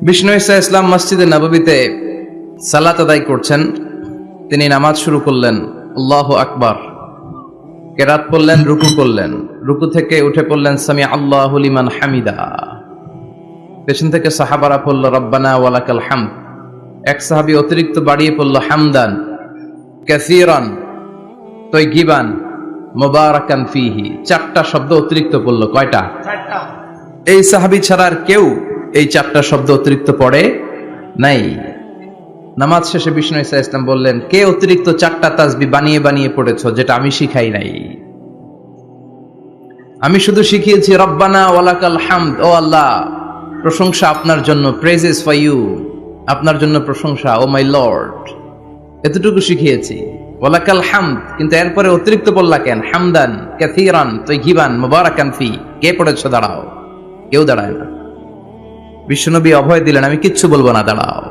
বিষ্ণু ঈসা ইসলাম মসজিদে নববীতে সালাত আদায় করছেন। তিনি নামাজ শুরু করলেন, আল্লাহু আকবার, কেরাত পড়লেন, রুকু করলেন, রুকু থেকে উঠে পড়লেন সামি আল্লাহু লিমান হামিদা। পেছন থেকে সাহাবারা পড়ল রব্বানা ওয়ালাকাল হামদ। এক সাহাবী অতিরিক্ত বাড়িয়ে পড়ল হামদান কাসীরান তাইয়িবান মুবারাকান ফীহি। চারটা শব্দ অতিরিক্ত পড়ল। কয়টা? চারটা। এই সাহাবী ছাড়া আর কেউ এই চারটা শব্দ অতিরিক্ত পড়ে নাই। নামাজ শেষে বিষ্ণু ঈসা ইসলাম বললেন, কে অতিরিক্ত চারটা তাসবিহ বানিয়ে বানিয়ে পড়েছো যেটা আমি শিখাই নাই? আমি শুধু শিখিয়েছি রব্বানা ওয়ালাকাল হামদ, ও আল্লাহ প্রশংসা আপনার জন্য, প্রেজেস ফর ইউ, আপনার জন্য প্রশংসা, ও মাই লর্ড, এতটুকু শিখিয়েছি। ওয়ালাকাল হামদ, কিন্তু এরপরে অতিরিক্ত বললা কেন? হামদান কাসীরান তাইয়িবান মুবারাকান ফি। কে পড়েছো? দাঁড়াও। কেউ দাঁড়ায় না। বিশ্বনবী অভয় দিলেন, আমি কিচ্ছু বলবো না, দাঁড়াও।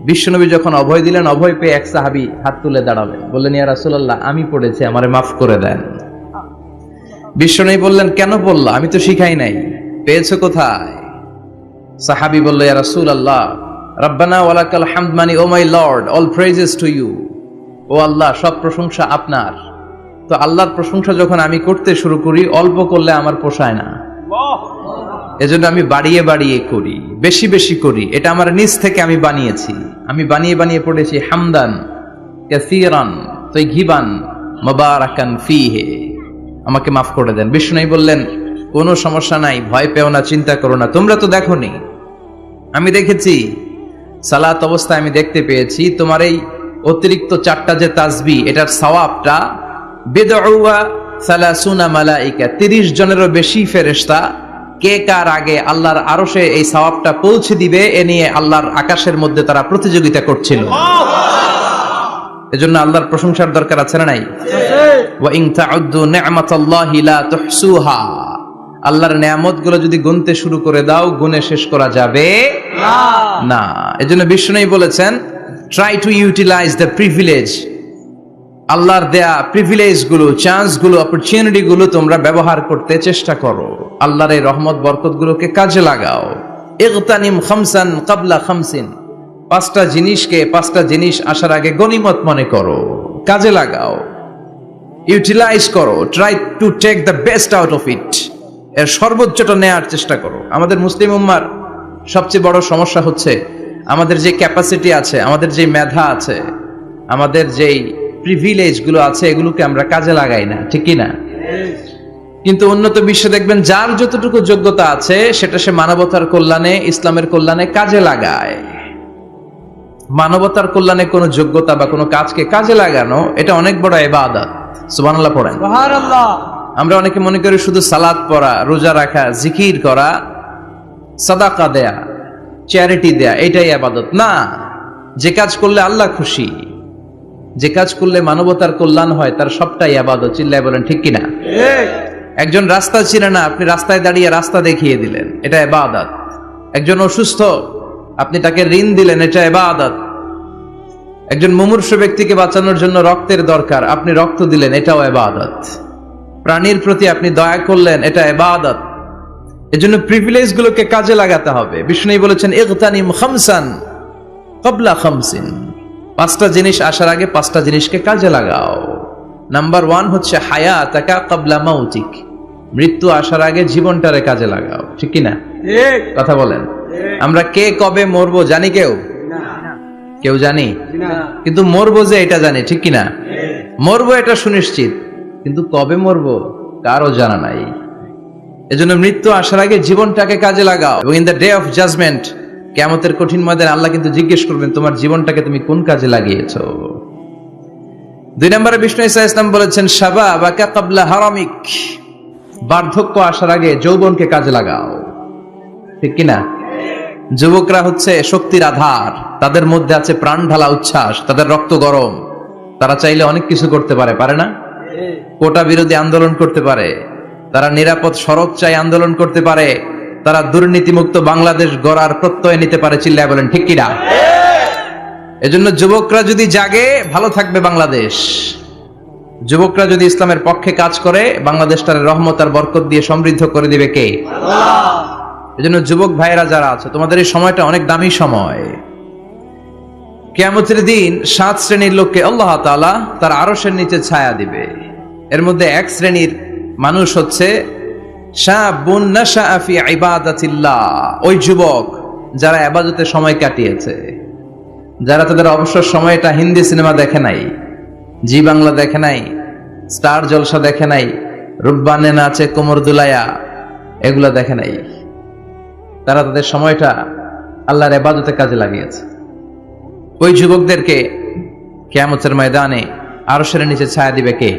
বিশ্বনবী যখন অভয় দিলেন, অভয় পেয়ে এক সাহাবী হাত তুলে দাঁড়ালেন, বললেন, ইয়া রাসূলুল্লাহ, আমি পড়েছি, আমারে মাফ করে দেন। বিশ্বনবী বললেন, কেন বললা? আমি তো শিখাই নাই। পেয়েছো কোথায়? সাহাবী বলল, ইয়া রাসূলুল্লাহ, রব্বানা ওয়ালাকাল হামদ মানে O my Lord, all praises to you, O Allah সব প্রশংসা আপনার। তো আল্লাহর প্রশংসা যখন আমি করতে শুরু করি, অল্প করলে আমার পোষায় না, এজন্য আমি বাড়িয়ে বাড়িয়ে করি, বেশি বেশি করি। এটা আমার নিজ থেকে আমি বানিয়েছি। আমি বানিয়ে বানিয়ে পড়েছি হামদান কাসীরান তাইয়িবান মুবারাকান ফীহি। আমাকে মাফ করে দেন। বিষ্ণু বললেন, কোনো সমস্যা নাই, ভয় পেও না, চিন্তা করো না। তোমরা তো দেখোনি, আমি দেখেছি। সালাত অবস্থায় আমি দেখতে পেয়েছি তোমার এই অতিরিক্ত চারটা যে তাসবিহ, এটার সওয়াবটা বিদউয়া সালাসুনা মালাইকা, 30 জনেরও বেশি ফেরেশতা কে কার আগে আল্লাহর আরশে এই সওয়াবটা পৌঁছে দিবে, এ নিয়ে আল্লাহর আকাশের মধ্যে তারা প্রতিযোগিতা করছিল। এজন্য আল্লাহর প্রশংসার দরকার আছে না নাই? ওয়া ইন তাউদ্দু নি'মাতাল্লাহি লা তুহসুহা। আল্লাহর নিয়ামতগুলো যদি গুনতে শুরু করে দাও, গুনে শেষ করা যাবে না। এজন্য বিষ্ণু বলেছেন, try to utilise the privilege. আল্লাহর দেয়া প্রিভিলেজ গুলো, চান্স গুলো, অপরচুনিটি গুলো তোমরা ব্যবহার করতে চেষ্টা করো। আল্লাহর এই রহমত বরকত গুলোকে কাজে লাগাও। ইগতানিম খামসান ক্বাবলা খামসিন, 5টা জিনিসকে 5টা জিনিস আসার আগে গনিমত মনে করো, কাজে লাগাও, ইউটিলাইজ করো। Try to take the best out of it, এর সর্বোচ্চটা নেয়ার চেষ্টা করো। আমাদের মুসলিম উম্মার সবচেয়ে বড় সমস্যা হচ্ছে, আমাদের যে ক্যাপাসিটি আছে, আমাদের যে মেধা আছে, আমাদের যেই প্রিভিলেজ গুলো আছে, এগুলোকে আমরা কাজে লাগাই না, ঠিক কি না? কিন্তু উন্নত বিশ্বে দেখবেন, যার যতটুকু যোগ্যতা আছে সেটা সে মানবতার কল্যাণে, ইসলামের কল্যাণে কাজে লাগায়। মানবতার কল্যাণে কোনো যোগ্যতা বা কোনো কাজকে কাজে লাগানো, এটা অনেক বড় ইবাদত। সুবহানাল্লাহ পড়েন। সুবহানাল্লাহ। আমরা অনেকে মনে করি শুধু সালাত পড়া, রোজা রাখা, জিকির করা, সাদাকা দেয়া, চ্যারিটি দেয়া, এটাই ইবাদত না। যে কাজ করলে আল্লাহ খুশি, যে কাজ করলে মানবতার কল্যাণ হয়, তার সবটাই ইবাদত। চিল্লায় বলেন ঠিক কিনা? একজন রাস্তা চিনে না, আপনি রাস্তায় দাঁড়িয়ে রাস্তা দেখিয়ে দিলেন, এটা ইবাদত। একজন অসুস্থ, আপনি তাকে ঋণ দিলেন, এটা ইবাদত। একজন মুমূর্ষু ব্যক্তিকে বাঁচানোর জন্য রক্তের দরকার, আপনি রক্ত দিলেন, এটাও ইবাদত। প্রাণীর প্রতি আপনি দয়া করলেন, এটা ইবাদত। এজন্য প্রিভিলেজ গুলোকে কাজে লাগাতে হবে। বিষ্ণু বলেছেন, ইগতানিম খামসান ক্বাবলা খামসিন, 5টা জিনিস আসার আগে 5টা জিনিসকে কাজে লাগাও। নাম্বার 1 হচ্ছে হায়াতাকা ক্বাবলা মাউতিক, মৃত্যু আসার আগে জীবনটারে কাজে লাগাও, ঠিক কি না? ঠিক কথা বলেন। আমরা কে কবে মরবো জানি? কেউ জানি? কিন্তু মরবো যে এটা জানি, ঠিক কি না? মরবো এটা সুনিশ্চিত, কিন্তু কবে মরবো কারো জানা নাই। এজন্য মৃত্যু আসার আগে জীবনটাকে কাজে লাগাও। এবং in the day of judgement, কিয়ামতের কঠিন ময়দানে আল্লাহ কিন্তু জিজ্ঞেস করবেন, তোমার জীবনটাকে তুমি কোন কাজে লাগিয়েছো? 2 নম্বরে বিষ্ণু ঈসা ইসলাম বলেছেন, শাবাবাকা ক্বাবলা হারামিক, বার্ধক্য আসার আগে যৌবনকে কাজে লাগাও, ঠিক কি না? যুবকরা হচ্ছে শক্তির আধার, তাদের মধ্যে আছে প্রাণ ঢালা উচ্ছ্বাস, তাদের রক্ত গরম, তারা চাইলে অনেক কিছু করতে পারে, পারে না? কোটা বিরোধী আন্দোলন করতে পারে, তারা নিরাপদ সড়ক চাই আন্দোলন করতে পারে, তারা দুর্নীতিমুক্ত বাংলাদেশ গড়ার প্রত্যয় নিতে পারে। চিল্লায় বলেন ঠিক কিনা? এজন্য যুবকরা যদি জাগে, ভালো থাকবে বাংলাদেশ। যুবকরা যদি ইসলামের পক্ষে কাজ করে, বাংলাদেশটার রহমত আর বরকত দিয়ে সমৃদ্ধ করে দিবে কে? আল্লাহ। এজন্য যুবক ভাইয়েরা যারা আছে, তোমাদের এই সময়টা অনেক দামি সময়। কিয়ামতের দিন 7 শ্রেণীর লোককে আল্লাহ তাআলা তার আরশের নিচে ছায়া দিবে। এর মধ্যে এক শ্রেণীর মানুষ হচ্ছে শাবুন নাশাআ ফি ইবাদাতিল্লাহ, ওই যুবক যারা ইবাদতে সময় কাটিয়েছে, যারা তাদের অবসর সময়টা হিন্দি সিনেমা দেখে নাই, জি বাংলা দেখে নাই, স্টার জলসা দেখে নাই, রূপবানে নাচে কোমর দুলায়া এগুলা দেখে নাই। তারা তাদের সময়টা আল্লাহর ইবাদতে কাজে লাগিয়েছে। ওই যুবকদেরকে কিয়ামতের ময়দানে আরশের নিচে ছায়া দিবে কে?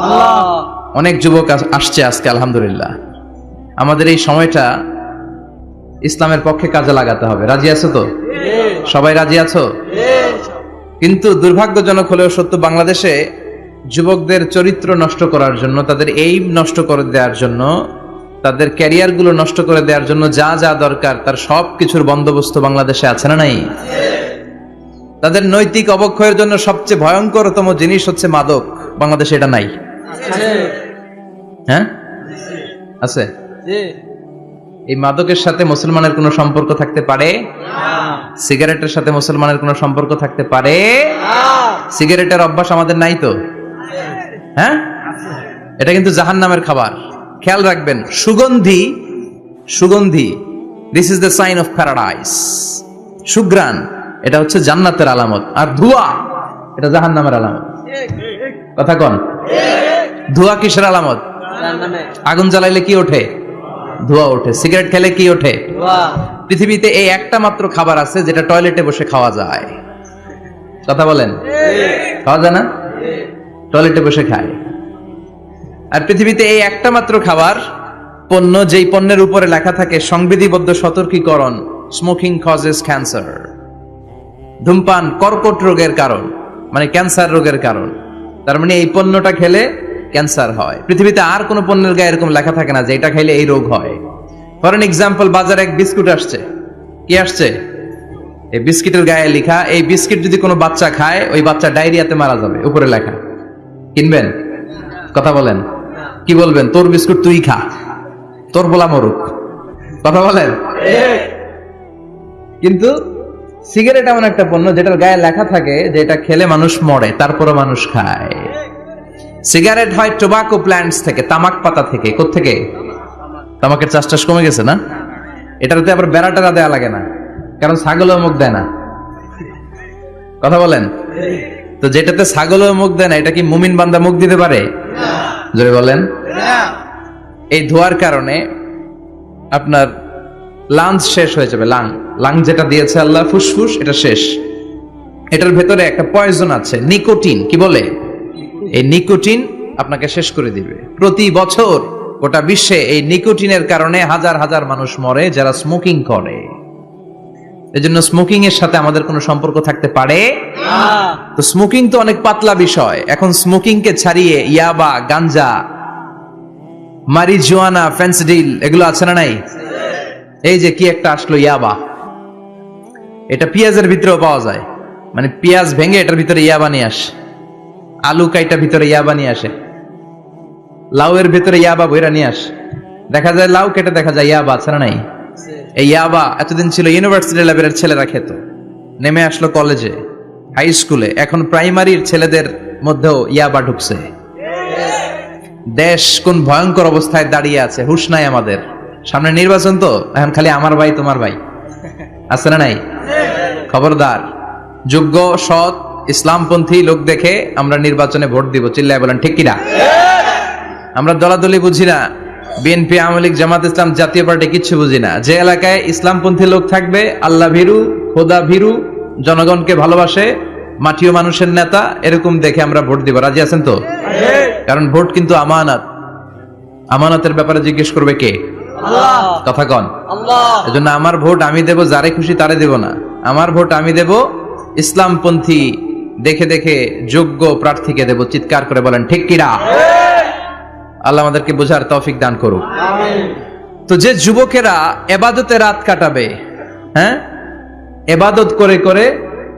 আল্লাহ। অনেক যুবক আসছে আজকে আলহামদুলিল্লাহ। আমাদের এই সময়টা ইসলামের পক্ষে কাজে লাগাতে হবে। রাজি আছো তো? সবাই রাজি আছো? কিন্তু দুর্ভাগ্যজনক হলেও সত্য, বাংলাদেশে যুবকদের চরিত্র নষ্ট করার জন্য, তাদের এইম নষ্ট করে দেওয়ার জন্য, তাদের ক্যারিয়ার গুলো নষ্ট করে দেওয়ার জন্য যা যা দরকার তার সব কিছুর বন্দোবস্ত বাংলাদেশে আছে না নাই? তাদের নৈতিক অবক্ষয়ের জন্য সবচেয়ে ভয়ঙ্করতম জিনিস হচ্ছে মাদক। বাংলাদেশে এটা নাই? হ্যাঁ আছে। এই মাদকের সাথে মুসলমানের কোনো সম্পর্ক থাকতে পারে? সিগারেটের সাথে মুসলমানের কোনো সম্পর্ক থাকতে পারে? সিগারেটের অভ্যাস আমাদের নাই তো? হ্যাঁ, এটা কিন্তু জাহান্নামের খাবার। খেয়াল রাখবেন, সুগন্ধি, সুগন্ধি, this is the sign of paradise. সুঘ্রাণ, এটা হচ্ছে জান্নাতের আলামত। আর ধোঁয়া, এটা জাহান্নামের আলামত। কথা কন? ধোঁয়া কিসের আলামত? আগুন জ্বালাইলে কি ওঠে? ধোঁয়া ওঠে। সিগারেট খেলে কি ওঠে? পৃথিবীতে এই একটা মাত্র খাবার আছে যেটা টয়লেটে বসে খাওয়া যায়। কথা বলেন, খাওয়া যায় না? টয়লেটে বসে খায়। আর পৃথিবীতে এই একটা মাত্র খাবার, পণ্য, যেই পণ্যের উপরে লেখা থাকে সংবিধিবদ্ধ সতর্কীকরণ, স্মোকিং কজেস ক্যান্সার, ধূমপান কর্কট রোগের কারণ, মানে ক্যান্সার রোগের কারণ। তার মানে এই পণ্যটা খেলে ক্যান্সার হয়। পৃথিবীতে আর কোন পণ্যের গায়ে এরকম লেখা থাকে না যে এটা খাইলে এই রোগ হয়। ফর এন এক্সাম্পল, বাজারে এক বিস্কুট আসছে। কি আসছে? এই বিস্কিটের গায়ে লেখা, এই বিস্কিট যদি কোনো বাচ্চা খায় ওই বাচ্চা ডায়রিয়াতে মারা যাবে, উপরে লেখা। কিনবেন? কথা বলেন, কি বলবেন? তোর বিস্কুট তুই খা, তোর বলা মরুক। কথা বলেন। কিন্তু সিগারেট এমন একটা পণ্য যেটার গায়ে লেখা থাকে যে এটা খেলে মানুষ মরে, তারপরও মানুষ খায়। সিগারেট হয় টোবাকো প্ল্যান্টস থেকে, তামাক পাতা থেকে। কোত্থেকে? তামাকের চাষ টাস কমে গেছে না? এটাতে আবার বেড়াটারা দেয়া লাগে না, কারণ ছাগলও মুখ দেয় না। কথা বলেন। তো যেটাতে ছাগলও মুখ দেয় না, এটা কি মুমিন বান্দা মুখ দিতে পারে? জোরে বলেন। এই ধোয়ার কারণে আপনার লাংস শেষ হয়ে যাবে। লাং যেটা দিয়েছে আল্লাহ, ফুসফুস, এটা শেষ। এটার ভেতরে একটা পয়জন আছে, নিকোটিন। কি বলে? এই নিকোটিন আপনাকে শেষ করে দিবে। প্রতি বছর গোটা বিশ্বে এই নিকোটিনের কারণে হাজার হাজার মানুষ মরে যারা স্মোকিং করে। এজন্য স্মোকিং এর সাথে আমাদের কোনো সম্পর্ক থাকতে পারে না। তো স্মোকিং তো অনেক পাতলা বিষয়। এখন স্মোকিং কে ছাড়িয়ে ইয়াবা, গাঞ্জা, মারিজুয়ানা, ফেন্সিডিল এগুলো আছে না নাই? এই যে কি একটা আসলো ইয়াবা, এটা পেঁয়াজের ভিতরেও পাওয়া যায়। মানে পেঁয়াজ ভেঙে এটার ভিতরে ইয়াবা নিয়ে আসে, আলু কাইটা ভিতরে ইয়াবা নিয়ে আসে, লাউয়ের ভিতরে ইয়াবা বইরা নিয়ে আসে। দেখা যায় লাউ কেটে দেখা যায় ইয়াবা আছে না নাই? এই ইয়াবা এতদিন ছিল ইউনিভার্সিটি লেভেলের ছেলেরা খেত, নেমে আসলো কলেজে, হাই স্কুলে, এখন প্রাইমারির ছেলেদের মধ্যেও ইয়াবা ঢুকছে। দেশ কোন ভয়ঙ্কর অবস্থায় দাঁড়িয়ে আছে, হুঁশ নাই আমাদের। সামনে নির্বাচন তো, এখন খালি আমার ভাই তোমার ভাই আছে না নাই? খবরদার, যোগ্য, সৎ, ইসলামপন্থী লোক দেখে আমরা নির্বাচনে ভোট দিব। চিল্লায় বলেন ঠিক কিনা? আমরা দলাদলি বুঝি না, বিএনপি, আওয়ামী লীগ, জামাত ইসলাম, জাতীয় পার্টি কিচ্ছু বুঝি না। যে এলাকায় ইসলামপন্থী লোক থাকবে, আল্লাহ ভীরু, খোদা ভীরু, জনগণকে ভালোবাসে, মাটিও মানুষের নেতা, এরকম দেখে আমরা ভোট দিব। রাজি আছেন তো? কারণ ভোট কিন্তু আমানত। আমানতের ব্যাপারে জিজ্ঞেস করবে কে? আল্লাহ। কথা কন। এজন্য আমার ভোট আমি দেব, যারে খুশি তারে দেব না। আমার ভোট আমি দেব ইসলামপন্থী দেখে দেখে যোগ্য প্রার্থীকে দেব। চিৎকার করে বলেন ঠিক কিনা? আল্লাহ আমাদেরকে বোঝার তৌফিক দান করুক। তো যে যুবকেরা ইবাদতে রাত কাটাবে, হ্যাঁ, ইবাদত করে করে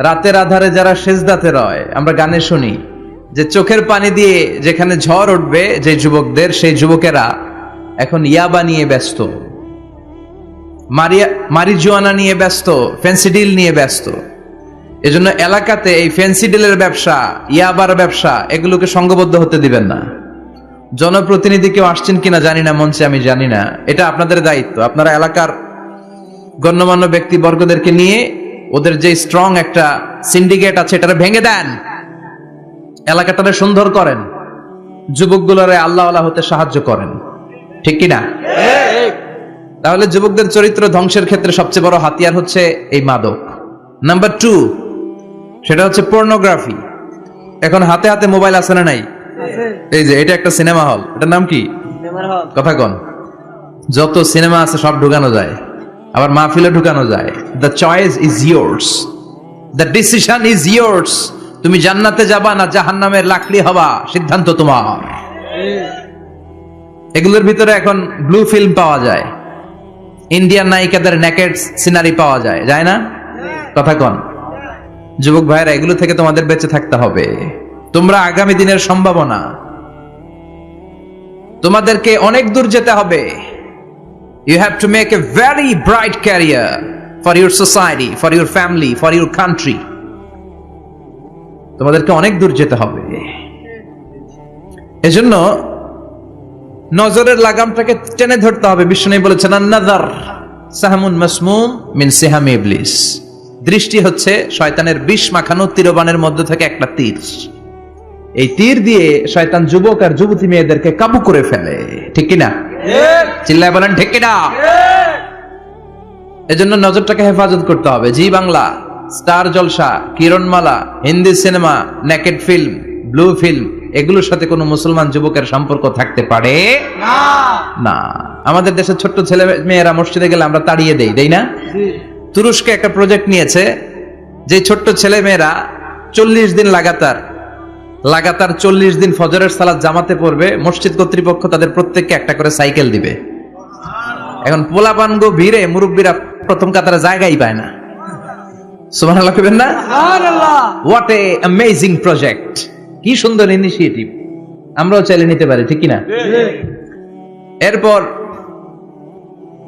রাতের আধারে যারা সেজদাতে রয়, আমরা গানে শুনি যে চোখের পানি দিয়ে যেখানে ঝড় উঠবে যে যুবকদের, সেই যুবকেরা এখন ইয়াবা নিয়ে ব্যস্ত। মারিজুয়ানা নিয়ে ব্যস্ত, ফেন্সিডিল নিয়ে ব্যস্ত। এজন্য এলাকাতে এই ফেন্সিডিলের ব্যবসা, ইয়াবার ব্যবসা, এগুলোকে সংঘবদ্ধ হতে দিবেন না। জনপ্রতিনিধি কেউ আসছেন কিনা জানি না, মঞ্চে আমি জানি না, এটা আপনাদের দায়িত্ব। আপনারা এলাকার গণ্যমান্য ব্যক্তিবর্গদেরকে নিয়ে ওদের যে স্ট্রং একটা সিন্ডিকেট আছে এটা ভেঙে দেন, এলাকাটারে সুন্দর করেন, যুবকগুলোরে আল্লাহওয়ালা হতে সাহায্য করেন, ঠিক কিনা? তাহলে যুবকদের চরিত্র ধ্বংসের ক্ষেত্রে সবচেয়ে বড় হাতিয়ার হচ্ছে এই মাদক। নাম্বার 2, সেটা হচ্ছে পর্নোগ্রাফি। এখন হাতে হাতে মোবাইল আছে না নাই? এই যে এটা একটা সিনেমা হল, এটার নাম কি? কথা কন। যত সিনেমা আছে সব ঢুকানো যায়, আবার মাহফিলে ঢুকানো যায়। The choice is years, the decision is years. তুমি জান্নাতে যাবা না জাহান্নামের লাকড়ি হবা, সিদ্ধান্ত তোমার। এগুলোর ভিতরে এখন ব্লু ফিল্ম পাওয়া যায়, ইন্ডিয়ান নায়িকাদের নেকেড সিনারি পাওয়া যায়, যায় না? কথা কন। যুবক ভাইরা, এগুলো থেকে তোমাদের বেঁচে থাকতে হবে। তোমরা আগামী দিনের সম্ভাবনা, তোমাদেরকে অনেক দূর যেতে হবে। You have to make a very bright career for your society, for your family, for your country. তোমাদেরকে অনেক দূর যেতে হবে। এজন্য নজরের লাগামটাকে টেনে ধরতে হবে। বিষ্ণু বলেছেন, আন-নাযার সাহমুন মাসমুম মিন সিহামি ইবলিস। দৃষ্টি হচ্ছে শয়তানের বিষ মাখানো তীরবানের মধ্যে থেকে একটা তীর। এই তীর দিয়ে শয়তান যুবক আর যুবতী মেয়েদেরকে কাবু করে ফেলে, ঠিক কিনা? চিল্লায় বলেন ঠিক কিনা? এজন্য নজরটাকে হেফাজত করতে হবে। Zee Bangla, Star Jalsha, Kiranmala, Hindi cinema, naked film, blue film, এগুলোর সাথে কোনো মুসলমান যুবকের সম্পর্ক থাকতে পারে না। আমাদের দেশের ছোট্ট ছেলে মেয়েরা মসজিদে গেলে আমরা তাড়িয়ে দেই না? তুরস্কে একটা প্রজেক্ট নিয়েছে, যে ছোট্ট ছেলে মেয়েরা 40 দিন লাগাতার 40 দিন ফজরের সালাত জামাতে পড়বে। মসজিদ কর্তৃপক্ষ তাদের প্রত্যেককে একটা করে সাইকেল দিবে। এখন পোলাপানগো ভিড়ে মুরব্বীরা প্রথম কাতারে জায়গাই পায় না। সুবহানাল্লাহ কইবেন না? সুবহানাল্লাহ। হোয়াট এ অ্যামেজিং প্রজেক্ট, কি সুন্দর ইনিশিয়েটিভ, আমরাও চাইলে নিতে পারি, ঠিক কিনা? এরপর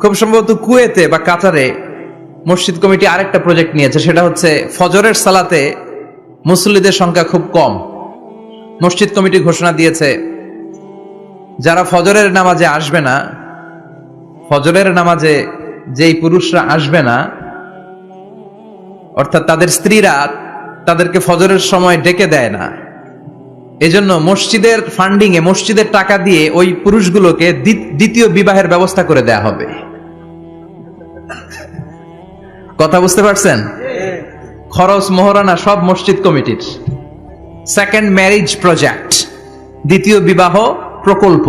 খুব সম্ভবত কুয়েতে বা কাতারে মসজিদ কমিটি আরেকটা প্রজেক্ট নিয়েছে, সেটা হচ্ছে ফজরের সালাতে মুসল্লিদের সংখ্যা খুব কম। মসজিদ কমিটি ঘোষণা দিয়েছে, যারা ফজরের নামাজে আসবে না, ফজরের নামাজে যেই পুরুষরা আসবে না, অর্থাৎ তাদের স্ত্রীরা তাদেরকে ফজরের সময় ডেকে দেয় না, এজন্য মসজিদের ফান্ডিং এ, মসজিদের টাকা দিয়ে ওই পুরুষগুলোকে দ্বিতীয় বিবাহের ব্যবস্থা করে দেয়া হবে। কথা বুঝতে পারছেন? খরচ মোহরানা সব মসজিদ কমিটির। সেকেন্ড ম্যারেজ প্রজেক্ট, দ্বিতীয় বিবাহ প্রকল্প।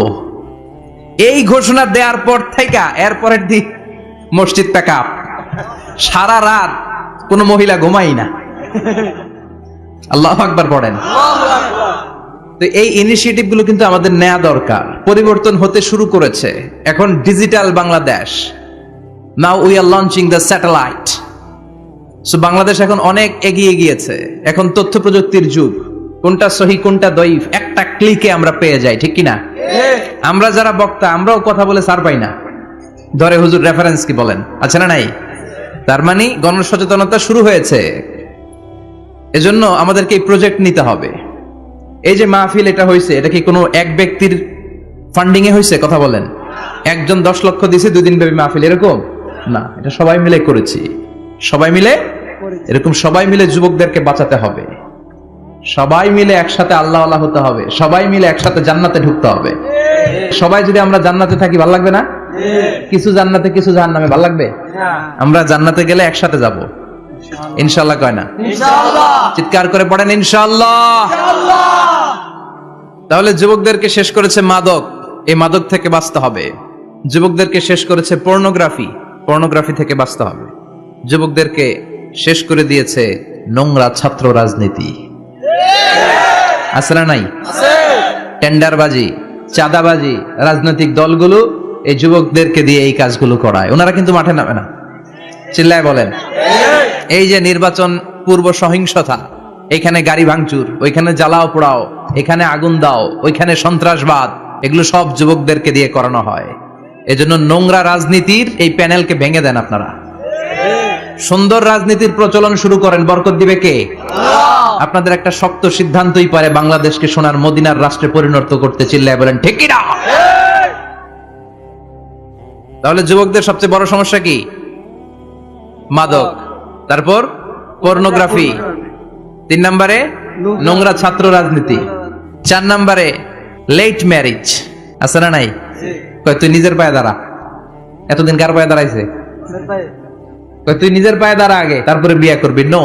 এই ঘোষণা দেওয়ার পর থেকে এরপরের দিন মসজিদ প্যাকআপ, সারা রাত কোনো মহিলা ঘুমাই না। আল্লাহু আকবার পড়েন। তো এই ইনিশিয়েটিভ গুলো কিন্তু আমাদের নেওয়া দরকার। পরিবর্তন হতে শুরু করেছে, এখন digital Bangladesh. Now we are launching the satellite. So Bangladesh এখন অনেক এগিয়ে গিয়েছে। এখন তথ্য প্রযুক্তির যুগ। কোনটা সহি কোনটা দঈফ একটা ক্লিকে আমরা পেয়ে যাই, ঠিক কিনা? আমরা যারা বক্তা, আমরাও কথা বলে ছাড় পাই না, ধরে হুজুর রেফারেন্স কি বলেন, আছে না নাই? তার মানে গণসচেতনতা শুরু হয়েছে। এজন্য আমাদেরকে এই প্রজেক্ট নিতে হবে। এই যে মাহফিল এটা হয়েছে, এটা কি কোনো এক ব্যক্তির ফান্ডিং এ হয়েছে? কথা বলেন। একজন 10 লক্ষ দিয়েছে 2 দিন ব্যাপী মাহফিল, এরকম না। এটা সবাই মিলে করেছি, সবাই মিলে, এরকম সবাই মিলে যুবকদেরকে বাঁচাতে হবে, সবাই মিলে একসাথে আল্লাহওয়ালা হতে হবে, সবাই মিলে একসাথে জান্নাতে ঢুকতে হবে। সবাই যদি আমরা জান্নাতে থাকি ভালো লাগবে না? কিছু জান্নাতে কিছু জাহান্নামে, ভালো লাগবে? আমরা জান্নাতে গেলে একসাথে যাব ইনশাআল্লাহ, কয় না? ইনশাআল্লাহ। চিৎকার করে পড়েন ইনশাআল্লাহ। তাহলে যুবকদেরকে শেষ করেছে মাদক, এই মাদক থেকে বাঁচতে হবে। যুবকদেরকে শেষ করেছে পর্নোগ্রাফি, পর্নোগ্রাফি থেকে বাঁচতে হবে। যুবকদেরকে শেষ করে দিয়েছে নোংরা ছাত্র রাজনীতি, আছে না নাই? টেন্ডারবাজি, চাঁদাবাজি, রাজনৈতিক দলগুলো এই যুবকদেরকে দিয়ে এই কাজগুলো করায়। ওনারা কিন্তু মাঠে নামে না। চিল্লায় বলেন। এই যে নির্বাচন পূর্ব সহিংসতা, এখানে গাড়ি ভাঙচুর, ওইখানে জ্বালাও পোড়াও, এখানে আগুন দাও, ওইখানে সন্ত্রাসবাদ, এগুলো সব যুবকদেরকে দিয়ে করানো হয়। এজন্য নোংরা রাজনীতির এই প্যানেলকে ভেঙে দেন আপনারা, সুন্দর রাজনীতির প্রচলন শুরু করেন। বরকত দিবে কে? আপনাদের একটা শক্ত সিদ্ধান্তই পারে বাংলাদেশকে সোনার মদিনার রাষ্ট্রে পরিণত করতে। চিল্লায় বলেন ঠিক কি না? তাহলে যুবকদের সবচেয়ে বড় সমস্যা কি? মাদক, তারপর পর্নোগ্রাফি, 3 নম্বরে নোংরা ছাত্র রাজনীতি, 4 নম্বরে লেট ম্যারেজ। আছে না নাই? কয় তুই নিজের পায়ে দাঁড়া। এতদিন কার পায়ে দাঁড়াইছে? কয় তুই নিজের পায়ে দাঁড়া আগে, তারপরে বিয়ে করবি। নো,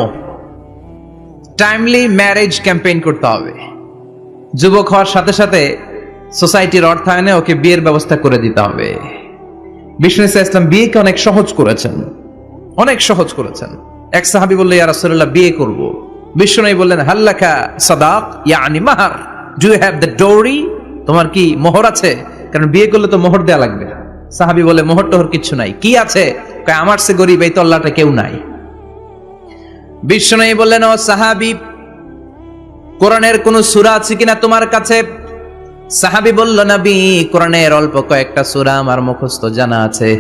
টাইমলি ম্যারেজ ক্যাম্পেইন করতে হবে। যুবক হওয়ার সাথে সাথে সোসাইটির অর্থায়নে ওকে বিয়ের ব্যবস্থা করে দিতে হবে। বিষ্ণু ইসলাম বিয়েকে অনেক সহজ করেছেন, অনেক সহজ করেছেন। এক সাহাবী বলল, ইয়া রাসূলুল্লাহ, বিয়ে করব। বিষ্ণু বললেন, হাল্লাকা সাদাক ইয়ানি মাহর, ডু ইউ হ্যাভ দ্য ডোরি? তোমার কি মোহর আছে? কারণ বিয়ে করলে তো মোহর দেয়া লাগবে। সাহাবী বলে, মোহর টোহর কিচ্ছু নাই। কি আছে? কয় আমার সে গরিব এই তল্লাটা কেউ নাই। বিষ্ণু বললেন, ও সাহাবী, কোরআনের কোন সূরা আছে কিনা তোমার কাছে? সাহাবী বলল, নবী, কোরআনের অল্প কয়েকটা সূরা আমার মুখস্থ জানা আছে।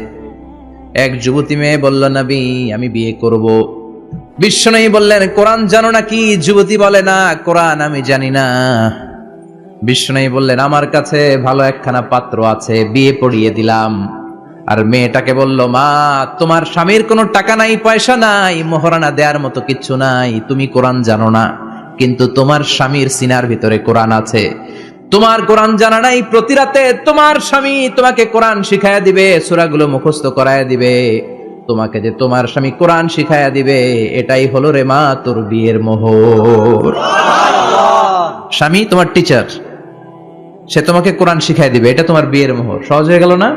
এক যুবতী মেয়ে বলল, নবী, আমি বিয়ে করব। বিষ্ণু বললেন, কোরআন জানো নাকি? যুবতী বলে, না, কোরআন আমি জানি না। বিষ্ণু বললেন, আমার কাছে ভালো একখানা পাত্র আছে, বিয়ে পড়িয়ে দিলাম। আর মেয়েটাকে বলল, মা, তোমার স্বামীর কোনো টাকা নাই, পয়সা নাই, মোহরানা দেওয়ার মতো কিচ্ছু নাই, তুমি কোরআন জানো না, কিন্তু তোমার স্বামীর সিনার ভিতরে কোরআন আছে। তোমার কোরআন জানা নাই, প্রতি রাতে তোমার স্বামী তোমাকে কোরআন শিখায়া দিবে, সূরাগুলো মুখস্থ করায়া দিবে। তোমাকে যে তোমার স্বামী কোরআন শিখায়া দিবে, এটাই হলো রে মা তোর বিয়ের মোহর। স্বামী তোমার টিচার, সে তোমাকে কোরআন শিখায় দিবে, এটা তোমার বিয়ের মোহর। সহজ হয়ে গেল না?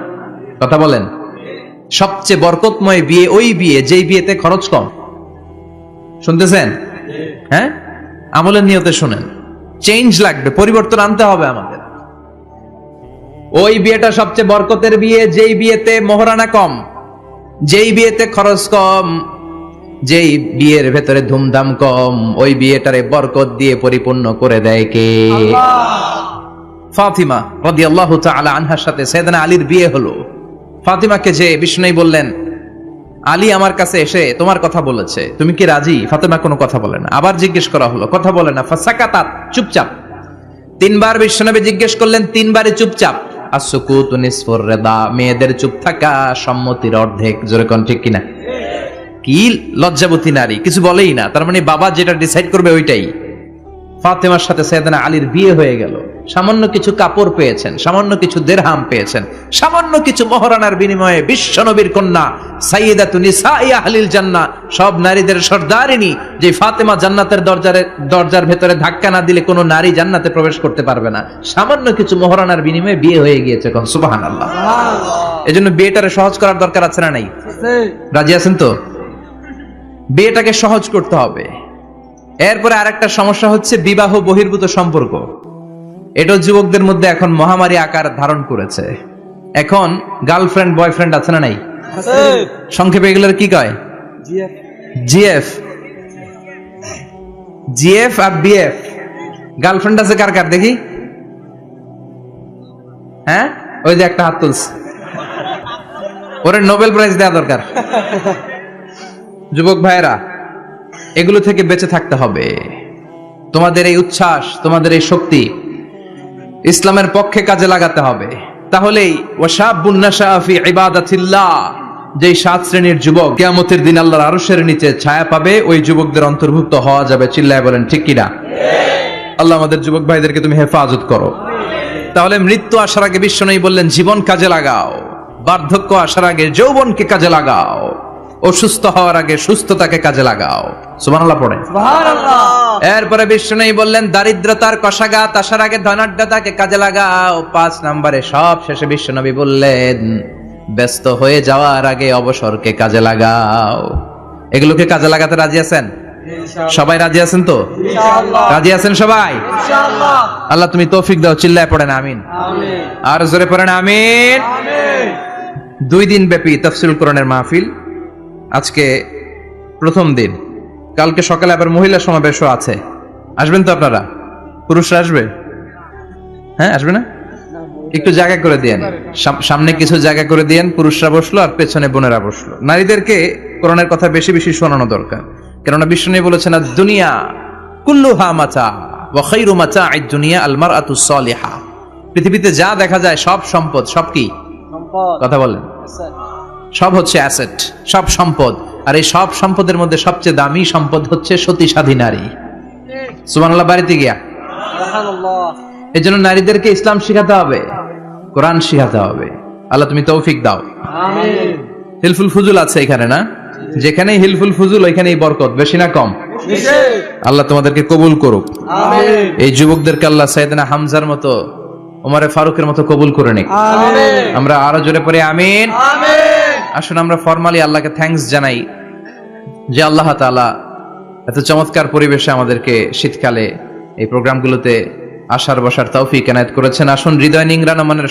কথা বলেন। সবচেয়ে বরকতময় বিয়ে ওই বিয়ে যেই বিয়েতে খরচ কম। শুনতেছেন? হ্যাঁ, আমলের নিয়তে শুনেন। চেঞ্জ লাগবে, পরিবর্তন আনতে হবে আমাদের। ওই বিয়েটা সবচেয়ে বরকতের বিয়ে যেই বিয়েতে মোহরানা কম, যেই বিয়েতে খরচ কম, যেই বিয়ের ভেতরে ধুমধাম কম। ওই বিয়েটারে বরকত দিয়ে পরিপূর্ণ করে দেয় কে? ফাতিমা রাদিয়াল্লাহু তাআলা আনহার সাথে সাইয়েদনা আলীর বিয়ে হলো। ফাতিমাকে যে বিষ্ণু বললেন, আলী আমার কাছে এসে তোমার কথা বলেছে, তুমি কি রাজি? ফাতিমা কোনো কথা বলে না। আবার জিজ্ঞেস করা হলো, কথা বলে না। ফাসাকাতাত, চুপচাপ। 3 বার বিষ্ণুনবী জিজ্ঞেস করলেন, 3 বারই চুপচাপ। আসসুকুতু নিসফুর রিদা, মেয়েদের চুপ থাকা সম্মতির অর্ধেক। জোরে কোন ঠিক কিনা? কি লজ্জাবতী নারী, কিছু বলেই না। তার মানে বাবা যেটা ডিসাইড করবে ওইটাই। ফাতেমার সাথে সাইয়েদনা আলীর বিয়ে হয়ে গেল। সামান্য কিছু কাপড় পেয়েছেন, সামান্য কিছু দিরহাম পেয়েছেন, সামান্য কিছু মহরানার বিনিময়ে বিশ্বনবীর কন্যা সাইয়্যিদাতু নিসাই আহলিল জান্নাহ, সব নারীদের সর্দারিনী, যে ফাতেমা জান্নাতের দরজার ভেতরে ধাক্কা না দিলে কোনো নারী জান্নাতে প্রবেশ করতে পারবে না। সামান্য কিছু মহরানার বিনিময়ে বিয়ে হয়ে গিয়েছে। সুবহানাল্লাহ। এজন্য বিয়েটারে সহজ করার দরকার আছে না নাই? রাজি আছেন তো? বিয়েটাকে সহজ করতে হবে। এরপরে আরেকটা সমস্যা হচ্ছে বিবাহ বহির্ভূত সম্পর্ক। এটা যুবকদের মধ্যে এখন মহামারী আকার ধারণ করেছে। এখন গার্লফ্রেন্ড বয়ফ্রেন্ড আছে না নাই? সংক্ষেপে এগুলোর কি কয়? জিএফ, জিএফ আর বিএফ। গার্লফ্রেন্ড আছে কার কার দেখি? হ্যাঁ, ওই যে একটা হাত তুলছে, ওরে নোবেল প্রাইজ দেওয়া দরকার। যুবক ভাইয়েরা, এগুলো থেকে বেঁচে থাকতে হবে। তোমাদের এই উচ্ছ্বাস, তোমাদের এই শক্তি ইসলামের পক্ষে কাজে লাগাতে হবে। তাহলেই ওয়াশাবুন নাশা ফি ইবাদাতিল্লাহ, যেই 7 শ্রেণীর যুবক কিয়ামতের দিন আল্লাহর আরশের নিচে ছায়া পাবে, ওই যুবকদের অন্তর্ভুক্ত হওয়া যাবে। চিল্লায় বলেন ঠিক কিনা? আল্লাহ আমাদের যুবক ভাইদেরকে তুমি হেফাজত করো। তাহলে মৃত্যু আসার আগে বিশ্বনবী বললেন, জীবন কাজে লাগাও। বার্ধক্য আসার আগে যৌবনকে কাজে লাগাও। অসুস্থ হওয়ার আগে সুস্থতাকে কাজে লাগাও। সুবহানাল্লাহ পড়েন। সুবহানাল্লাহ। এরপরে বিষ্ণু বললেন, দারিদ্রতার কষাঘাত আসার আগে ধনাঢ্যতাকে কাজে লাগাও। 5 নম্বরে সব শেষে বিশ্বনবী বললেন, ব্যস্ত হয়ে যাওয়ার আগে অবসরকে কাজে লাগাও। এগুলোকে কাজে লাগাতে রাজি আছেন? সবাই রাজি আছেন তো? ইনশাআল্লাহ। রাজি আছেন সবাই? ইনশাআল্লাহ। আল্লাহ তুমি তৌফিক দাও। চিল্লায় পড়েন আমিন। আমিন। আর জোরে পড়েন আমিন। আমিন। 2 দিন ব্যাপী তাফসীরুল কোরআনের মাহফিল। আজকে প্রথম দিন, কালকে সকালে আবার মহিলা সমাবেশও আছে। আসবেন তো আপনারা? পুরুষরা আসবে? হ্যাঁ, আসবে না? একটু জায়গা করে দেন, সামনে কিছু জায়গা করে দেন, পুরুষরা বসলো আর পেছনে বোনেরা বসলো। নারীদেরকে কোরআনের কথা বেশি বেশি শোনানো দরকার, কেননা বিষ্ণু বলেছেন দুনিয়া কুল্লুহা মাতা ওয়া খায়রু মাতা'আদ দুনিয়া আল মারআতুস সালিহা। পৃথিবীতে যা দেখা যায় সব সম্পদ, সব কি কথা বলেন, সব হচ্ছে অ্যাসেট, সব সম্পদ। আর এই সব সম্পদের মধ্যে সবচেয়ে দামি সম্পদ হচ্ছে সতী সাধী নারী। সুবহানাল্লাহ। বাড়িতে গিয়া এই জন্য নারীদেরকে ইসলাম শিখাতে হবে, কোরআন শিখাতে হবে। আল্লাহ তুমি তৌফিক দাও। হিলফুল ফুজুল আছে এখানে না? যেখানে হিলফুল ফুজুল ওইখানেই বরকত, বেশি না কম? আল্লাহ তোমাদেরকে কবুল করুক। এই যুবকদেরকে আল্লাহ সাইয়েদনা হামজার মতো, ওমরে ফারুকের মতো কবুল করে নিক। আমরা আরো জোরে পড়ি আমিন। আসুন আমরা ফরমালি আল্লাহকে থ্যাঙ্কস জানাই যে আল্লাহ তাআলা এত চমৎকার পরিবেশে আমাদেরকে শীতকালে এই প্রোগ্রামগুলোতে আসার বসার তৌফিক এনায়েত করেছেন। আসুন হৃদয় নিংড়ানো মনের